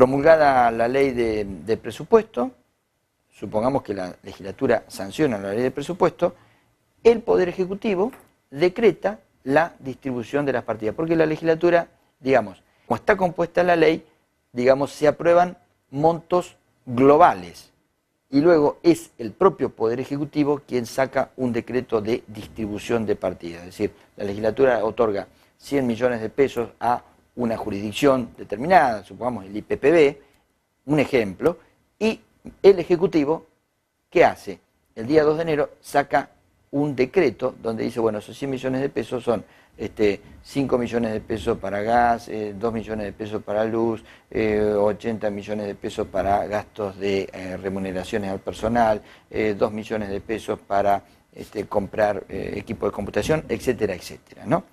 Promulgada la ley de presupuesto, supongamos que la legislatura sanciona la ley de presupuesto, el Poder Ejecutivo decreta la distribución de las partidas, porque la legislatura, digamos, como está compuesta la ley, digamos, se aprueban montos globales y luego es el propio Poder Ejecutivo quien saca un decreto de distribución de partidas. Es decir, la legislatura otorga 100 millones de pesos a una jurisdicción determinada, supongamos el IPPB, un ejemplo, y el Ejecutivo, ¿qué hace? El día 2 de enero saca un decreto donde dice, bueno, esos 100 millones de pesos son 5 millones de pesos para gas, 2 millones de pesos para luz, 80 millones de pesos para gastos de remuneraciones al personal, 2 millones de pesos para comprar equipo de computación, etcétera, etcétera, ¿no?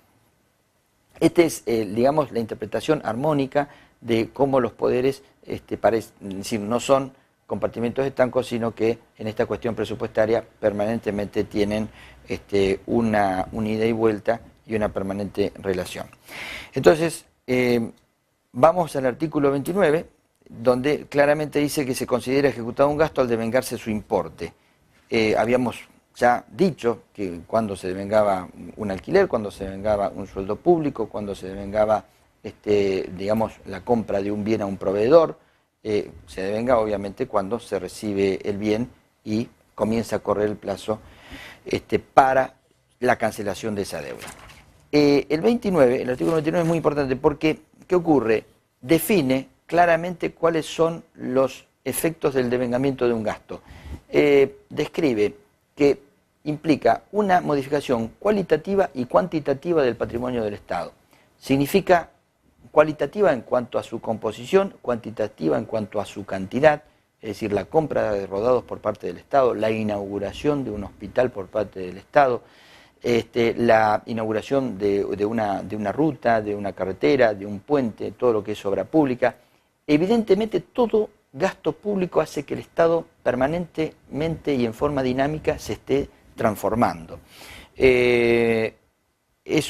Esta es, digamos, la interpretación armónica de cómo los poderes, decir, no son compartimentos estancos, sino que en esta cuestión presupuestaria permanentemente tienen una ida y vuelta y una permanente relación. Entonces, vamos al artículo 29, donde claramente dice que se considera ejecutado un gasto al devengarse su importe. Habíamos ya dicho que cuando se devengaba un alquiler, cuando se devengaba un sueldo público, cuando se devengaba, digamos, la compra de un bien a un proveedor, se devenga obviamente cuando se recibe el bien y comienza a correr el plazo para la cancelación de esa deuda. El artículo 29 es muy importante porque, ¿qué ocurre? Define claramente cuáles son los efectos del devengamiento de un gasto. Describe que implica una modificación cualitativa y cuantitativa del patrimonio del Estado. Significa cualitativa en cuanto a su composición, cuantitativa en cuanto a su cantidad, es decir, la compra de rodados por parte del Estado, la inauguración de un hospital por parte del Estado, la inauguración de una ruta, de una carretera, de un puente, todo lo que es obra pública. Evidentemente, todo gasto público hace que el Estado permanentemente y en forma dinámica se esté transformando. Es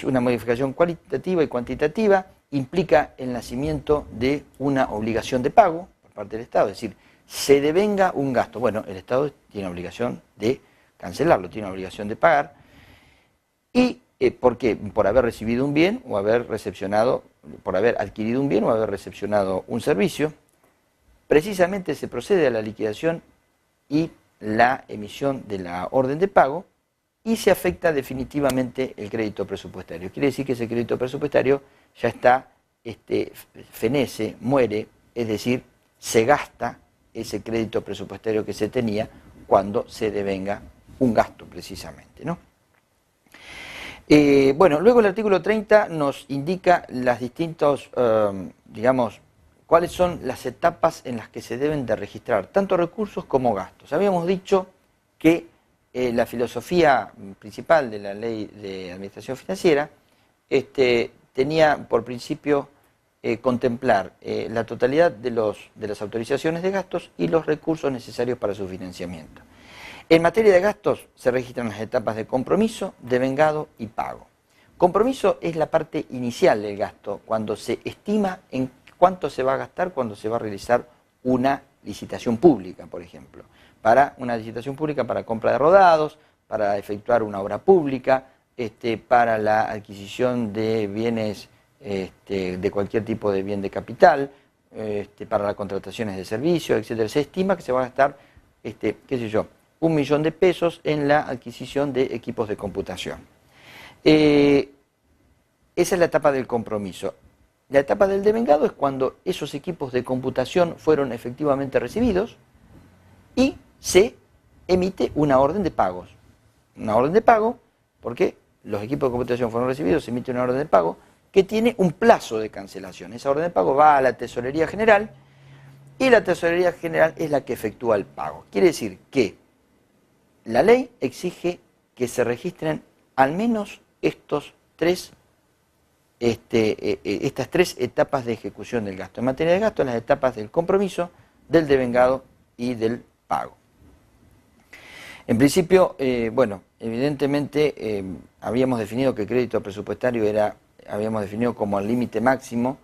una modificación cualitativa y cuantitativa, implica el nacimiento de una obligación de pago por parte del Estado, es decir, se devenga un gasto. Bueno, el Estado tiene obligación de cancelarlo, tiene obligación de pagar. ¿Y por qué? Por haber recibido un bien o haber recepcionado, por haber adquirido un bien o haber recepcionado un servicio. Precisamente se procede a la liquidación y la emisión de la orden de pago y se afecta definitivamente el crédito presupuestario. Quiere decir que ese crédito presupuestario ya está, fenece, muere, es decir, se gasta ese crédito presupuestario que se tenía cuando se devenga un gasto precisamente, ¿no? Bueno, luego el artículo 30 nos indica las distintos, digamos, cuáles son las etapas en las que se deben de registrar tanto recursos como gastos. Habíamos dicho que la filosofía principal de la Ley de Administración Financiera tenía por principio contemplar la totalidad de las autorizaciones de gastos y los recursos necesarios para su financiamiento. En materia de gastos se registran las etapas de compromiso, devengado y pago. Compromiso es la parte inicial del gasto, cuando se estima en cuánto se va a gastar cuando se va a realizar una licitación pública, por ejemplo. Para una licitación pública para compra de rodados, para efectuar una obra pública, para la adquisición de bienes, de cualquier tipo de bien de capital, para las contrataciones de servicios, etc. Se estima que se va a gastar, qué sé yo, 1 millón de pesos en la adquisición de equipos de computación. Esa es la etapa del compromiso. La etapa del devengado es cuando esos equipos de computación fueron efectivamente recibidos y se emite una orden de pagos. Una orden de pago, porque los equipos de computación fueron recibidos, se emite una orden de pago que tiene un plazo de cancelación. Esa orden de pago va a la Tesorería General y la Tesorería General es la que efectúa el pago. Quiere decir que la ley exige que se registren al menos estas tres etapas de ejecución del gasto. En materia de gasto, las etapas del compromiso, del devengado y del pago. En principio, bueno, evidentemente habíamos definido que el crédito presupuestario habíamos definido como el límite máximo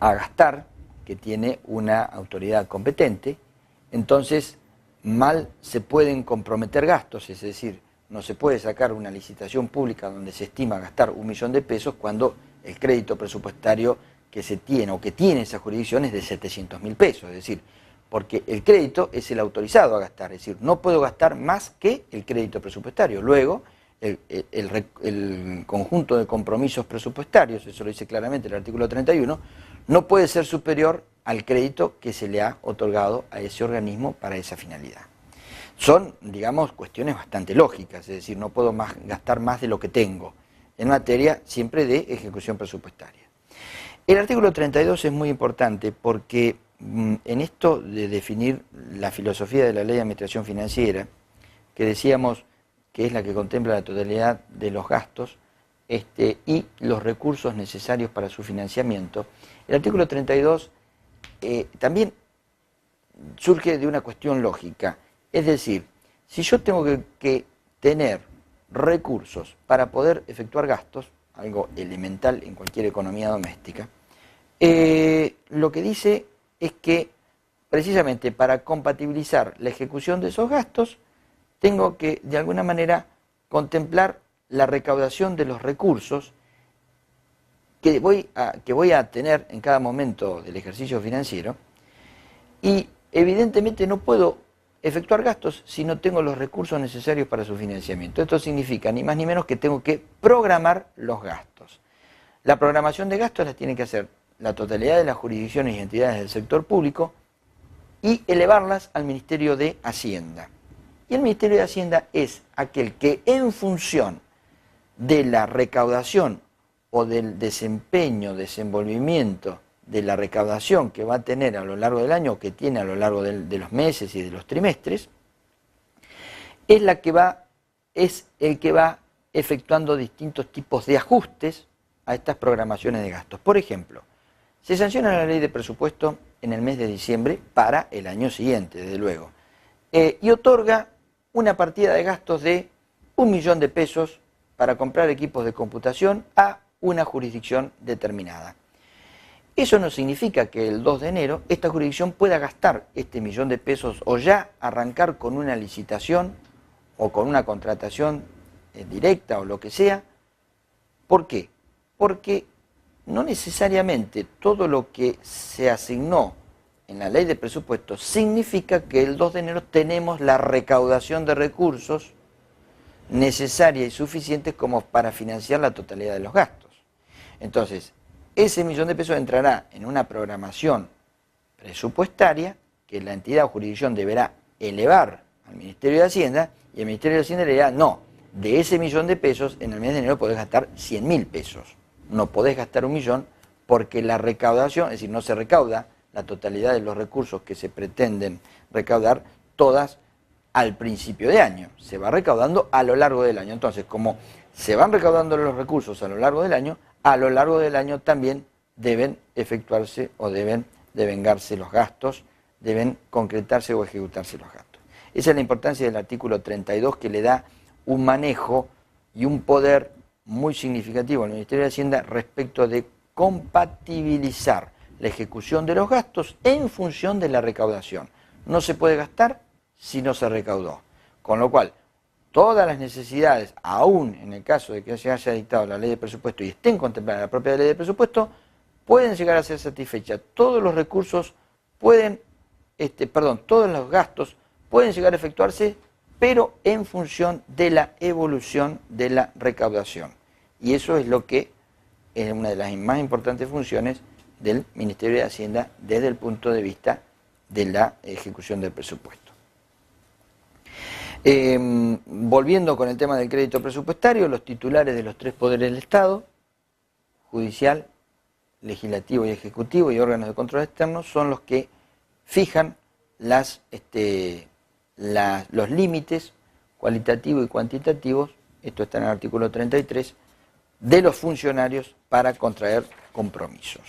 a gastar, que tiene una autoridad competente. Entonces, mal se pueden comprometer gastos, es decir, no se puede sacar una licitación pública donde se estima gastar 1 millón de pesos cuando el crédito presupuestario que se tiene o que tiene esa jurisdicción es de 700.000 pesos, es decir, porque el crédito es el autorizado a gastar, es decir, no puedo gastar más que el crédito presupuestario. Luego, el conjunto de compromisos presupuestarios, eso lo dice claramente el artículo 31, no puede ser superior al crédito que se le ha otorgado a ese organismo para esa finalidad. Son, digamos, cuestiones bastante lógicas, es decir, no puedo gastar más de lo que tengo, en materia siempre de ejecución presupuestaria. El artículo 32 es muy importante porque en esto de definir la filosofía de la Ley de Administración Financiera, que decíamos que es la que contempla la totalidad de los gastos y los recursos necesarios para su financiamiento, el artículo 32 también surge de una cuestión lógica. Es decir, si yo tengo que tener recursos para poder efectuar gastos, algo elemental en cualquier economía doméstica, lo que dice es que precisamente para compatibilizar la ejecución de esos gastos, tengo que de alguna manera contemplar la recaudación de los recursos que voy a tener en cada momento del ejercicio financiero, y evidentemente no puedo efectuar gastos si no tengo los recursos necesarios para su financiamiento. Esto significa ni más ni menos que tengo que programar los gastos. La programación de gastos la tiene que hacer la totalidad de las jurisdicciones y entidades del sector público y elevarlas al Ministerio de Hacienda. Y el Ministerio de Hacienda es aquel que, en función de la recaudación o del desempeño, desenvolvimiento de la recaudación que va a tener a lo largo del año, o que tiene a lo largo de los meses y de los trimestres, es el que va efectuando distintos tipos de ajustes a estas programaciones de gastos. Por ejemplo, se sanciona la ley de presupuesto en el mes de diciembre para el año siguiente, desde luego, y otorga una partida de gastos de 1 millón de pesos para comprar equipos de computación a una jurisdicción determinada. Eso no significa que el 2 de enero esta jurisdicción pueda gastar este 1 millón de pesos o ya arrancar con una licitación o con una contratación directa o lo que sea. ¿Por qué? Porque no necesariamente todo lo que se asignó en la ley de presupuesto significa que el 2 de enero tenemos la recaudación de recursos necesaria y suficiente como para financiar la totalidad de los gastos. Entonces, ese 1 millón de pesos entrará en una programación presupuestaria que la entidad o jurisdicción deberá elevar al Ministerio de Hacienda, y el Ministerio de Hacienda le dirá, no, de ese 1 millón de pesos en el mes de enero podés gastar 100.000 pesos. No podés gastar 1 millón porque la recaudación, es decir, no se recauda la totalidad de los recursos que se pretenden recaudar todas al principio de año. Se va recaudando a lo largo del año. Entonces, como se van recaudando los recursos a lo largo del año también deben efectuarse o deben devengarse los gastos, deben concretarse o ejecutarse los gastos. Esa es la importancia del artículo 32, que le da un manejo y un poder muy significativo al Ministerio de Hacienda respecto de compatibilizar la ejecución de los gastos en función de la recaudación. No se puede gastar si no se recaudó. Con lo cual, todas las necesidades, aún en el caso de que se haya dictado la ley de presupuesto y estén contempladas en la propia ley de presupuesto, pueden llegar a ser satisfechas. Todos los recursos todos los gastos pueden llegar a efectuarse, pero en función de la evolución de la recaudación. Y eso es lo que es una de las más importantes funciones del Ministerio de Hacienda desde el punto de vista de la ejecución del presupuesto. Volviendo con el tema del crédito presupuestario, los titulares de los 3 poderes del Estado, judicial, legislativo y ejecutivo y órganos de control externo, son los que fijan los límites cualitativos y cuantitativos, esto está en el artículo 33, de los funcionarios para contraer compromisos.